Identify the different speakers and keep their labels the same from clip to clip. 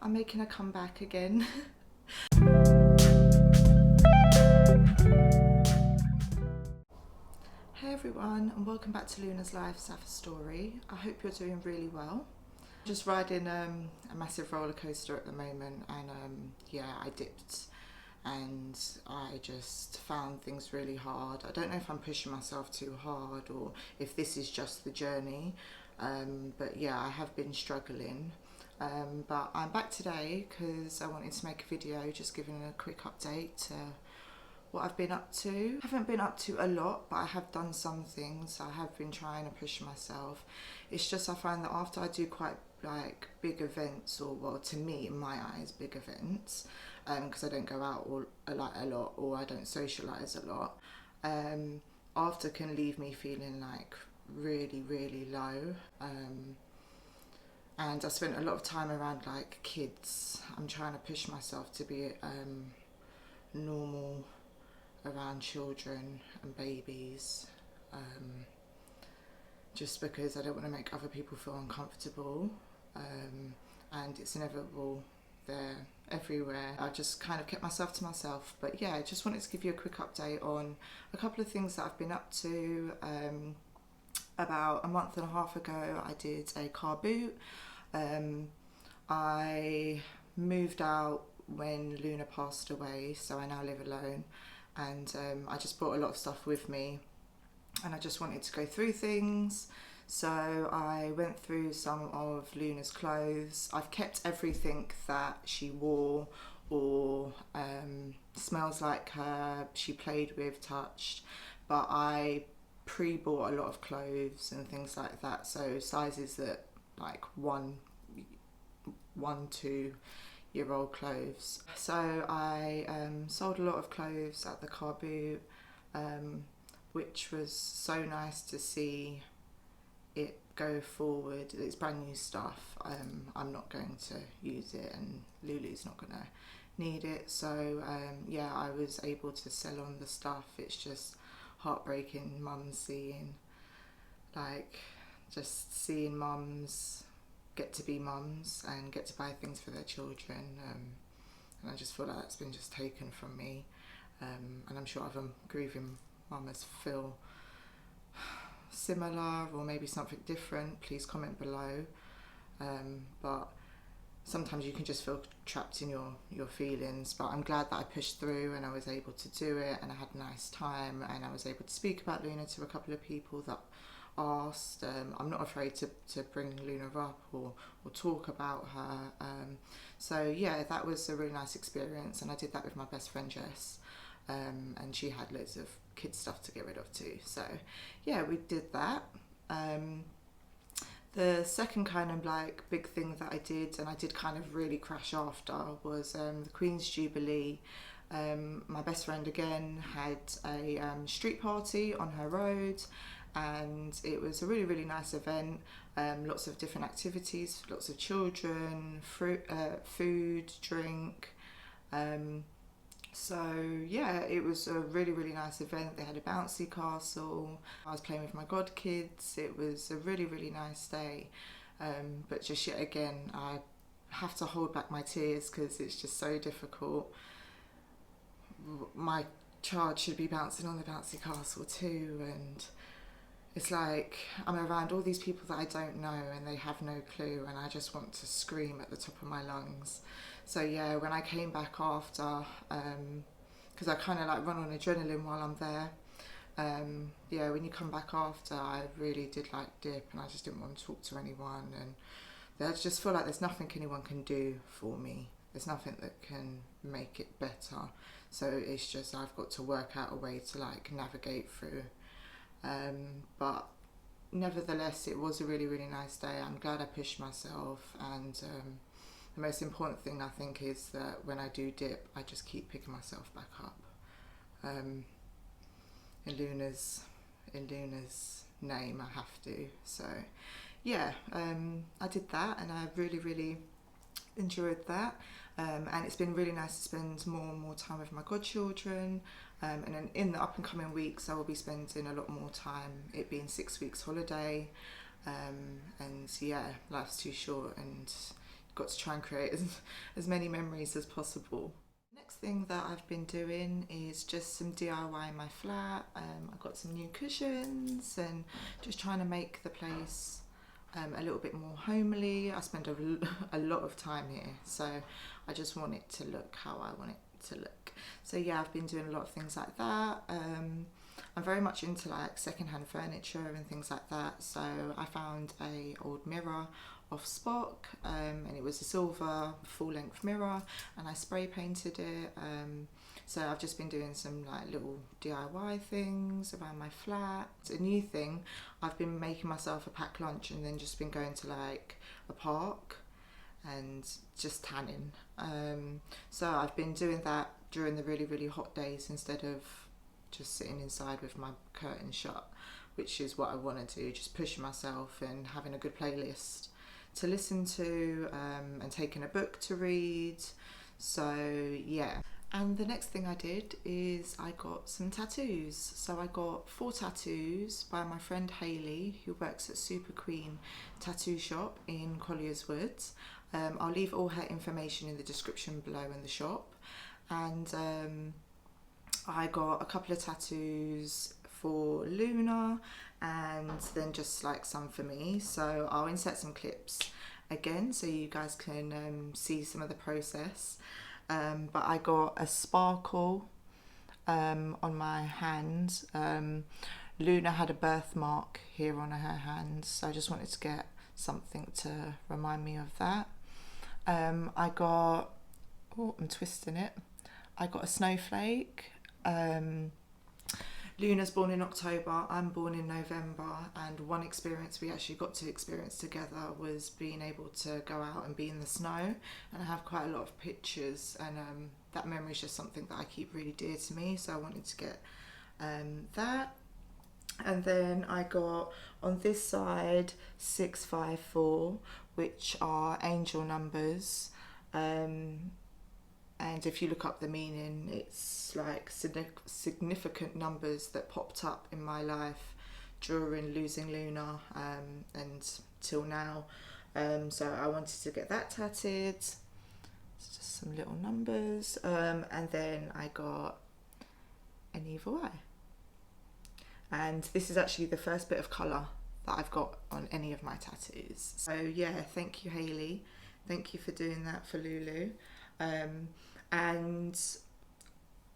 Speaker 1: I'm making a comeback again. Hey everyone, and welcome back to Luna's Life Safaa story. I hope you're doing really well. Just riding a massive roller coaster at the moment, and yeah, I dipped and I just found things really hard. I don't know if I'm pushing myself too hard or if this is just the journey, but yeah, I have been struggling. But I'm back today because I wanted to make a video just giving a quick update to what I've been up to. I haven't been up to a lot, but I have done some things. I have been trying to push myself. It's just I find that after I do quite like big events, or well, to me in my eyes big events, because I don't go out a lot, or I don't socialise a lot, after can leave me feeling like really low. And I spent a lot of time around like kids. I'm trying to push myself to be normal around children and babies, just because I don't want to make other people feel uncomfortable, and it's inevitable, they're everywhere. I just kind of kept myself to myself, but yeah, I just wanted to give you a quick update on a couple of things that I've been up to. About a month and a half ago I did a car boot. I moved out when Luna passed away, so I now live alone, and I just brought a lot of stuff with me, and I just wanted to go through things. So I went through some of Luna's clothes. I've kept everything that she wore or smells like her, she played with, touched, but I pre-bought a lot of clothes and things like that, so sizes that like 2-year-old clothes. So I sold a lot of clothes at the car boot, which was so nice to see it go forward. It's brand new stuff. I'm not going to use it, and Lulu's not gonna need it, so yeah, I was able to sell on the stuff. It's just heartbreaking mums seeing mums get to be mums and get to buy things for their children, and I just feel like that's been just taken from me, and I'm sure other grieving mamas feel similar or maybe something different. Please comment below, but sometimes you can just feel trapped in your feelings, but I'm glad that I pushed through and I was able to do it, and I had a nice time, and I was able to speak about Luna to a couple of people that asked. I'm not afraid to bring Luna up or talk about her, so yeah, that was a really nice experience, and I did that with my best friend Jess, and she had loads of kids stuff to get rid of too, so yeah, we did that. The second kind of like big thing that I did, and I did kind of really crash after, was the Queen's Jubilee. My best friend again had a street party on her road, and it was a really nice event. Lots of different activities, lots of children, fruit, food, drink. So yeah, it was a really nice event. They had a bouncy castle. I was playing with my godkids. It was a really nice day, but just yet again I have to hold back my tears because it's just so difficult. My child should be bouncing on the bouncy castle too, and it's like I'm around all these people that I don't know and they have no clue, and I just want to scream at the top of my lungs. So yeah, when I came back after, because I kind of like run on adrenaline while I'm there, yeah, when you come back after, I really did like dip, and I just didn't want to talk to anyone, and I just feel like there's nothing anyone can do for me. There's nothing that can make it better. So it's just I've got to work out a way to like navigate through. But nevertheless, it was a really nice day. I'm glad I pushed myself, and the most important thing I think is that when I do dip, I just keep picking myself back up. In Luna's name, I have to. So yeah, I did that, and I really enjoyed that, and it's been really nice to spend more and more time with my godchildren, and then in the up and coming weeks I will be spending a lot more time, it being 6 weeks holiday, and yeah, life's too short, and got to try and create as many memories as possible. Next thing that I've been doing is just some DIY in my flat. I've got some new cushions and just trying to make the place a little bit more homely. I spend a lot of time here, so I just want it to look how I want it to look. So yeah, I've been doing a lot of things like that. I'm very much into like secondhand furniture and things like that, so I found a old mirror off Spock, and it was a silver full-length mirror, and I spray painted it. So I've just been doing some like little DIY things around my flat. It's a new thing. I've been making myself a packed lunch and then just been going to like a park and just tanning. So I've been doing that during the really hot days instead of just sitting inside with my curtains shut, which is what I want to do, just pushing myself and having a good playlist to listen to, and taking a book to read. So yeah. And the next thing I did is I got some tattoos. So I got 4 tattoos by my friend Hayley, who works at Super Queen Tattoo Shop in Collier's Woods. I'll leave all her information in the description below in the shop. And I got a couple of tattoos for Luna and then just like some for me. So I'll insert some clips again so you guys can see some of the process. But I got a sparkle on my hand. Luna had a birthmark here on her hand, so I just wanted to get something to remind me of that. I got, oh, I'm twisting it. I got a snowflake. Luna's born in October, I'm born in November, and one experience we actually got to experience together was being able to go out and be in the snow, and I have quite a lot of pictures, and that memory is just something that I keep really dear to me, so I wanted to get that. And then I got on this side 654, which are angel numbers. And if you look up the meaning, it's like significant numbers that popped up in my life during losing Luna and till now. So I wanted to get that tatted. It's just some little numbers. And then I got an evil eye. And this is actually the first bit of colour that I've got on any of my tattoos. So yeah, thank you, Hayley. Thank you for doing that for Lulu. And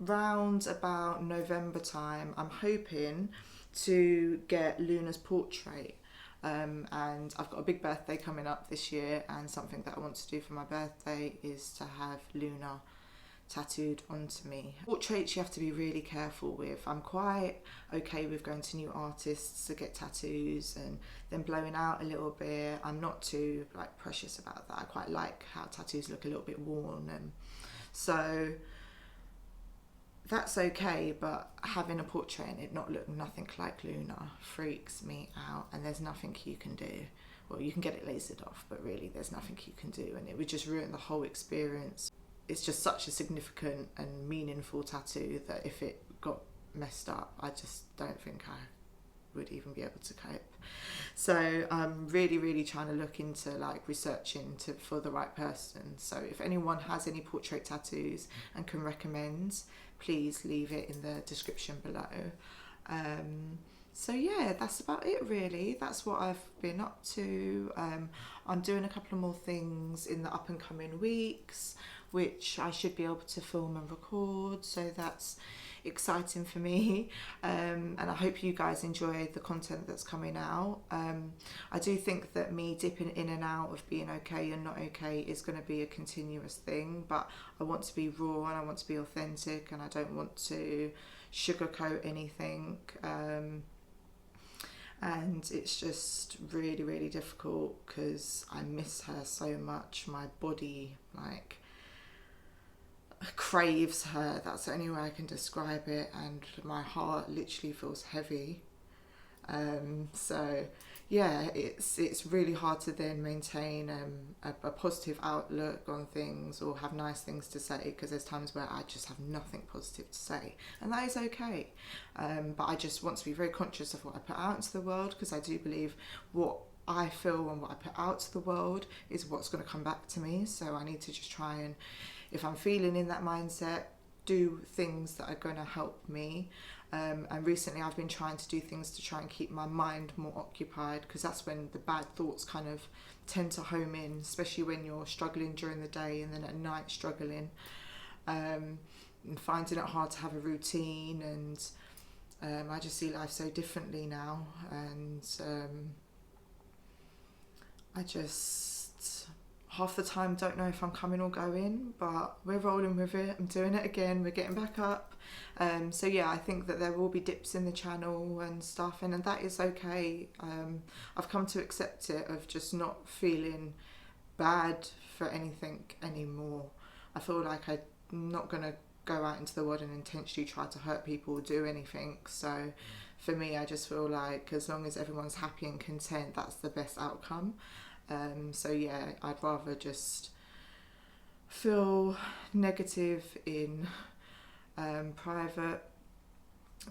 Speaker 1: round about November time, I'm hoping to get Luna's portrait. And I've got a big birthday coming up this year, and something that I want to do for my birthday is to have Luna tattooed onto me. Portraits you have to be really careful with. I'm quite okay with going to new artists to get tattoos and then blowing out a little bit. I'm not too like precious about that. I quite like how tattoos look a little bit worn, and so that's okay, but having a portrait and it not look nothing like Luna freaks me out, and there's nothing you can do. Well, you can get it lasered off, but really there's nothing you can do, and it would just ruin the whole experience. It's just such a significant and meaningful tattoo that if it got messed up, I just don't think I would even be able to cope. So I'm really trying to look into like researching for the right person. So if anyone has any portrait tattoos and can recommend, please leave it in the description below. So yeah, that's about it really. That's what I've been up to. I'm doing a couple of more things in the up and coming weeks, which I should be able to film and record, so that's exciting for me, and I hope you guys enjoy the content that's coming out. I do think that me dipping in and out of being okay and not okay is going to be a continuous thing, but I want to be raw and I want to be authentic, and I don't want to sugarcoat anything, and it's just really difficult because I miss her so much. My body like craves her, that's the only way I can describe it, and my heart literally feels heavy. So yeah, it's really hard to then maintain a positive outlook on things or have nice things to say, because there's times where I just have nothing positive to say, and that is okay. But I just want to be very conscious of what I put out into the world, because I do believe what I feel and what I put out to the world is what's going to come back to me. So I need to just try and, if I'm feeling in that mindset, do things that are going to help me. And recently I've been trying to do things to try and keep my mind more occupied, because that's when the bad thoughts kind of tend to home in, especially when you're struggling during the day and then at night struggling, and finding it hard to have a routine. And I just see life so differently now, and I just half the time don't know if I'm coming or going, but we're rolling with it. I'm doing it again, we're getting back up. So yeah, I think that there will be dips in the channel and stuff, and that is okay. I've come to accept it, of just not feeling bad for anything anymore. I feel like I'm not going to go out into the world and intentionally try to hurt people or do anything. So for me, I just feel like as long as everyone's happy and content, that's the best outcome. So yeah, I'd rather just feel negative in private,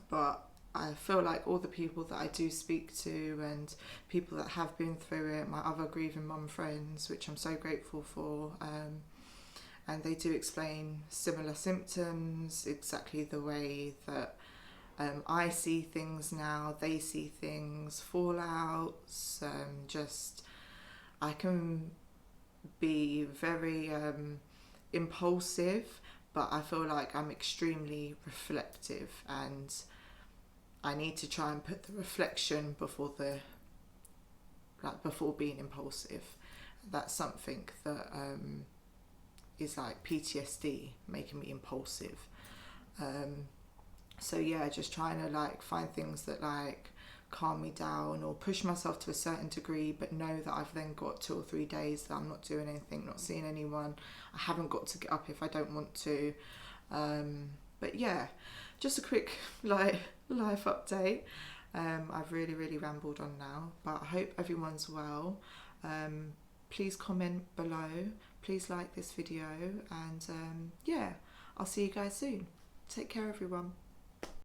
Speaker 1: but I feel like all the people that I do speak to and people that have been through it, my other grieving mum friends, which I'm so grateful for, and they do explain similar symptoms, exactly the way that I see things now, they see things, fallouts, just I can be very impulsive, but I feel like I'm extremely reflective, and I need to try and put the reflection before before being impulsive. That's something that is like PTSD making me impulsive. So yeah, just trying to like find things that like calm me down or push myself to a certain degree, but know that I've then got 2 or 3 days that I'm not doing anything, not seeing anyone. I haven't got to get up if I don't want to. But yeah, just a quick like life update. I've really rambled on now, but I hope everyone's well. Please comment below, please like this video, and yeah, I'll see you guys soon. Take care everyone.